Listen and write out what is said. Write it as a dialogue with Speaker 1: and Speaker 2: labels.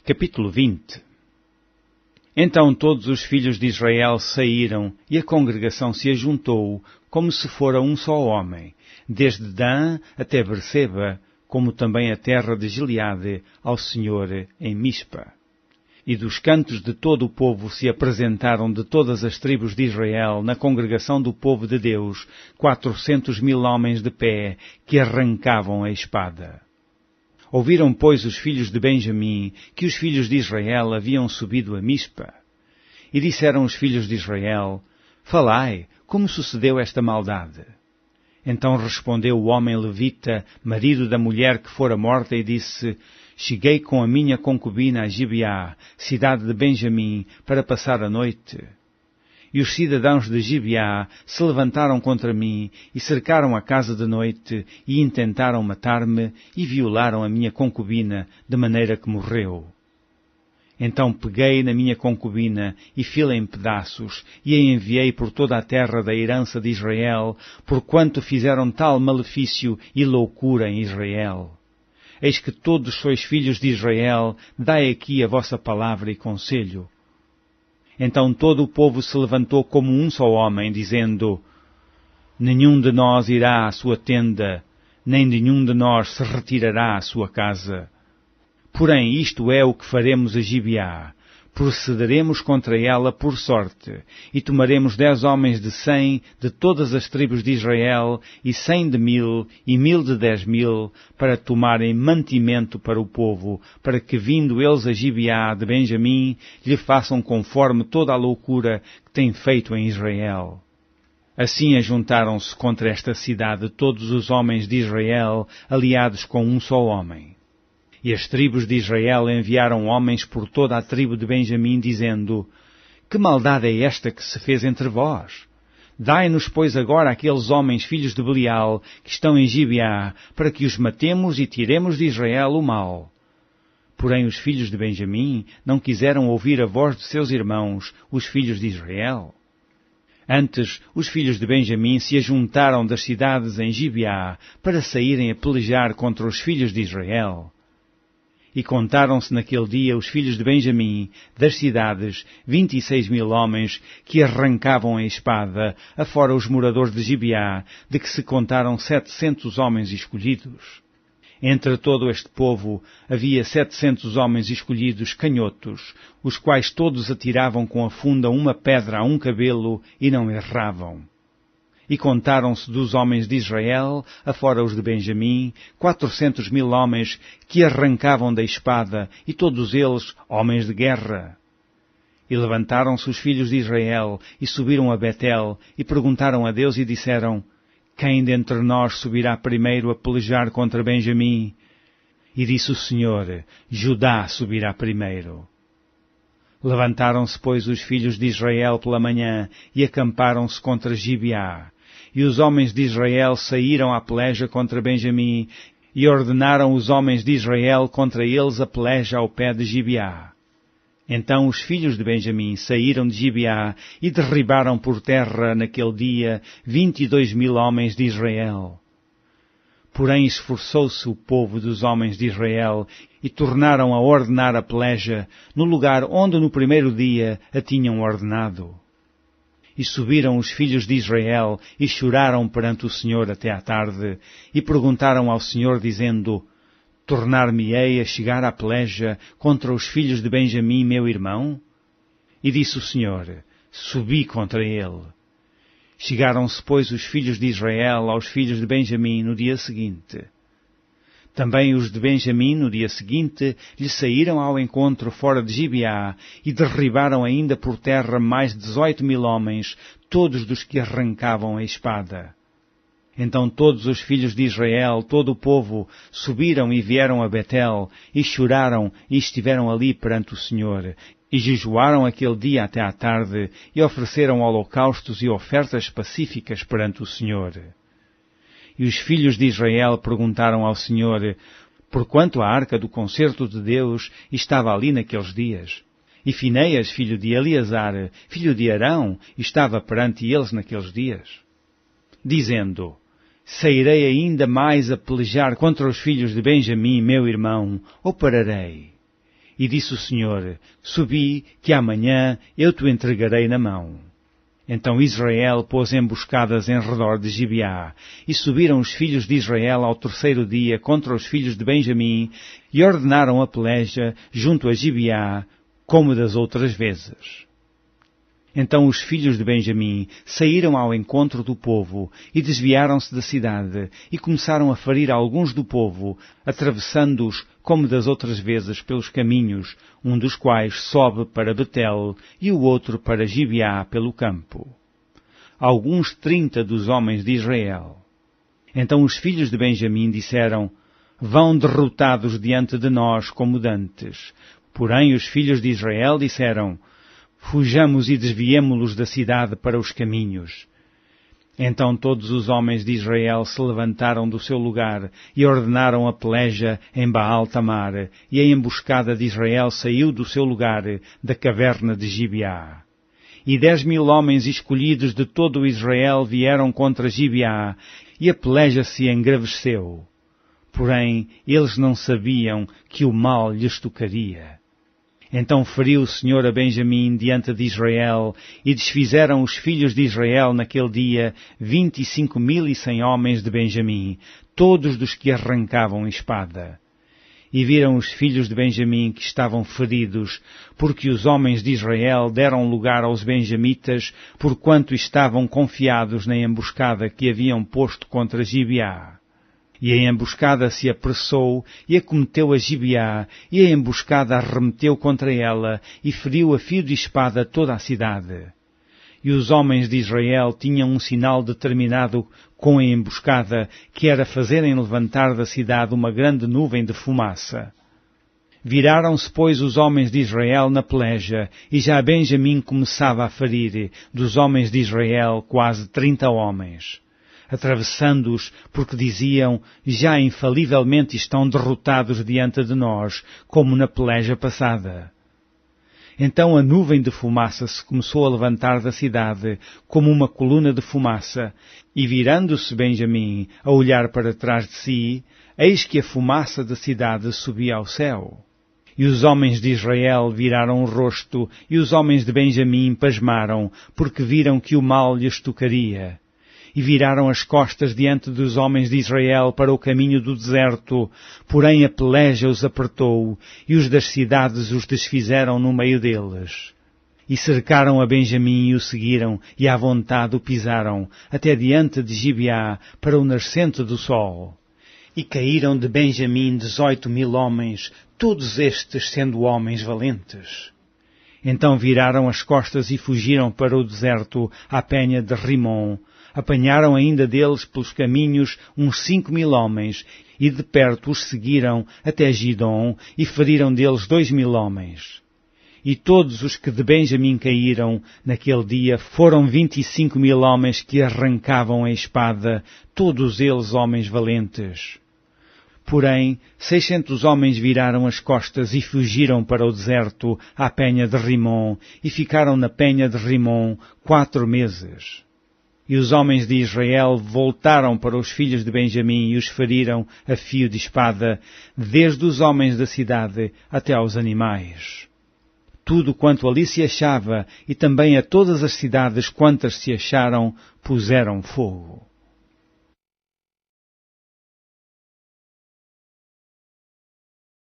Speaker 1: Capítulo 20. Então todos os filhos de Israel saíram, e a congregação se ajuntou, como se fora um só homem, desde Dan até Berseba, como também a terra de Gileade, ao Senhor em Mispa. E dos cantos de todo o povo se apresentaram de todas as tribos de Israel, na congregação do povo de Deus, 400.000 homens de pé, que arrancavam a espada. Ouviram, pois, os filhos de Benjamim, que os filhos de Israel haviam subido a Mispa. E disseram os filhos de Israel: Falai, como sucedeu esta maldade? Então respondeu o homem levita, marido da mulher que fora morta, e disse: Cheguei com a minha concubina a Gibeá, cidade de Benjamim, para passar a noite. E os cidadãos de Gibeá se levantaram contra mim e cercaram a casa de noite e intentaram matar-me e violaram a minha concubina, de maneira que morreu. Então peguei na minha concubina e fi-la em pedaços e a enviei por toda a terra da herança de Israel, porquanto fizeram tal malefício e loucura em Israel. Eis que todos sois filhos de Israel, dai aqui a vossa palavra e conselho. Então todo o povo se levantou como um só homem, dizendo: Nenhum de nós irá à sua tenda, nem nenhum de nós se retirará à sua casa. Porém, isto é o que faremos a Gibeá. Procederemos contra ela por sorte, e tomaremos 10 homens de 100 de todas as tribos de Israel, e 100 de 1000, e 1000 de 10.000, para tomarem mantimento para o povo, para que, vindo eles a Gibeá de Benjamim, lhe façam conforme toda a loucura que tem feito em Israel. Assim ajuntaram-se contra esta cidade todos os homens de Israel, aliados com um só homem. E as tribos de Israel enviaram homens por toda a tribo de Benjamim, dizendo: Que maldade é esta que se fez entre vós? Dai-nos, pois, agora aqueles homens filhos de Belial, que estão em Gibeá, para que os matemos e tiremos de Israel o mal. Porém os filhos de Benjamim não quiseram ouvir a voz de seus irmãos, os filhos de Israel. Antes, os filhos de Benjamim se ajuntaram das cidades em Gibeá, para saírem a pelejar contra os filhos de Israel. E contaram-se naquele dia os filhos de Benjamim, das cidades, 26.000 homens, que arrancavam a espada, afora os moradores de Gibeá, de que se contaram 700 homens escolhidos. Entre todo este povo havia 700 homens escolhidos canhotos, os quais todos atiravam com a funda uma pedra a um cabelo e não erravam. E contaram-se dos homens de Israel, afora os de Benjamim, 400.000 homens que arrancavam da espada, e todos eles homens de guerra. E levantaram-se os filhos de Israel, e subiram a Betel, e perguntaram a Deus, e disseram: Quem dentre nós subirá primeiro a pelejar contra Benjamim? E disse o Senhor: Judá subirá primeiro. Levantaram-se, pois, os filhos de Israel pela manhã, e acamparam-se contra Gibeá. E os homens de Israel saíram à peleja contra Benjamim, e ordenaram os homens de Israel contra eles a peleja ao pé de Gibeá. Então os filhos de Benjamim saíram de Gibeá, e derribaram por terra naquele dia 22.000 homens de Israel. Porém esforçou-se o povo dos homens de Israel, e tornaram a ordenar a peleja, no lugar onde no primeiro dia a tinham ordenado. E subiram os filhos de Israel, e choraram perante o Senhor até à tarde, e perguntaram ao Senhor, dizendo: Tornar-me-ei a chegar à peleja contra os filhos de Benjamim, meu irmão? E disse o Senhor: Subi contra ele. Chegaram-se, pois, os filhos de Israel aos filhos de Benjamim no dia seguinte. Também os de Benjamim, no dia seguinte, lhe saíram ao encontro fora de Gibeá, e derribaram ainda por terra mais 18.000 homens, todos dos que arrancavam a espada. Então todos os filhos de Israel, todo o povo, subiram e vieram a Betel, e choraram, e estiveram ali perante o Senhor, e jejuaram aquele dia até à tarde, e ofereceram holocaustos e ofertas pacíficas perante o Senhor. E os filhos de Israel perguntaram ao Senhor, porquanto a arca do concerto de Deus estava ali naqueles dias. E Finéias, filho de Eleazar, filho de Arão, estava perante eles naqueles dias. Dizendo: Sairei ainda mais a pelejar contra os filhos de Benjamim, meu irmão, ou pararei? E disse o Senhor, subi, que amanhã eu te entregarei na mão. Então Israel pôs emboscadas em redor de Gibeá, e subiram os filhos de Israel ao terceiro dia contra os filhos de Benjamim, e ordenaram a peleja junto a Gibeá, como das outras vezes. Então os filhos de Benjamim saíram ao encontro do povo e desviaram-se da cidade e começaram a ferir alguns do povo, atravessando-os como das outras vezes pelos caminhos, um dos quais sobe para Betel e o outro para Gibeá pelo campo. Alguns 30 dos homens de Israel. Então os filhos de Benjamim disseram, vão derrotados diante de nós como dantes. Porém os filhos de Israel disseram, fujamos e desviemo-los da cidade para os caminhos. Então todos os homens de Israel se levantaram do seu lugar e ordenaram a peleja em Baal-Tamar, e a emboscada de Israel saiu do seu lugar, da caverna de Gibeá. E 10.000 homens escolhidos de todo o Israel vieram contra Gibeá, e a peleja se engraveceu. Porém, eles não sabiam que o mal lhes tocaria. Então feriu o Senhor a Benjamim diante de Israel, e desfizeram os filhos de Israel naquele dia 25.100 homens de Benjamim, todos dos que arrancavam espada. E viram os filhos de Benjamim que estavam feridos, porque os homens de Israel deram lugar aos benjamitas, porquanto estavam confiados na emboscada que haviam posto contra Gibeá. E a emboscada se apressou e acometeu a Gibeá, e a emboscada arremeteu contra ela e feriu a fio de espada toda a cidade. E os homens de Israel tinham um sinal determinado com a emboscada, que era fazerem levantar da cidade uma grande nuvem de fumaça. Viraram-se, pois, os homens de Israel na peleja, e já Benjamim começava a ferir, dos homens de Israel, quase 30 homens. Atravessando-os, porque diziam, já infalivelmente estão derrotados diante de nós, como na peleja passada. Então a nuvem de fumaça se começou a levantar da cidade, como uma coluna de fumaça, e virando-se Benjamim a olhar para trás de si, eis que a fumaça da cidade subia ao céu. E os homens de Israel viraram o rosto, e os homens de Benjamim pasmaram, porque viram que o mal lhes tocaria. E viraram as costas diante dos homens de Israel para o caminho do deserto, porém a peleja os apertou, e os das cidades os desfizeram no meio deles. E cercaram a Benjamim e o seguiram, e à vontade o pisaram, até diante de Gibeá, para o nascente do sol. E caíram de Benjamim 18.000 homens, todos estes sendo homens valentes. Então viraram as costas e fugiram para o deserto, à penha de Rimon. Apanharam ainda deles pelos caminhos uns 5.000 homens, e de perto os seguiram até Gidom, e feriram deles 2.000 homens. E todos os que de Benjamim caíram naquele dia foram 25.000 homens que arrancavam a espada, todos eles homens valentes. Porém, 600 homens viraram as costas e fugiram para o deserto, à penha de Rimon, e ficaram na penha de Rimon 4 meses. E os homens de Israel voltaram para os filhos de Benjamim e os feriram a fio de espada, desde os homens da cidade até aos animais. Tudo quanto ali se achava, e também a todas as cidades quantas se acharam, puseram fogo.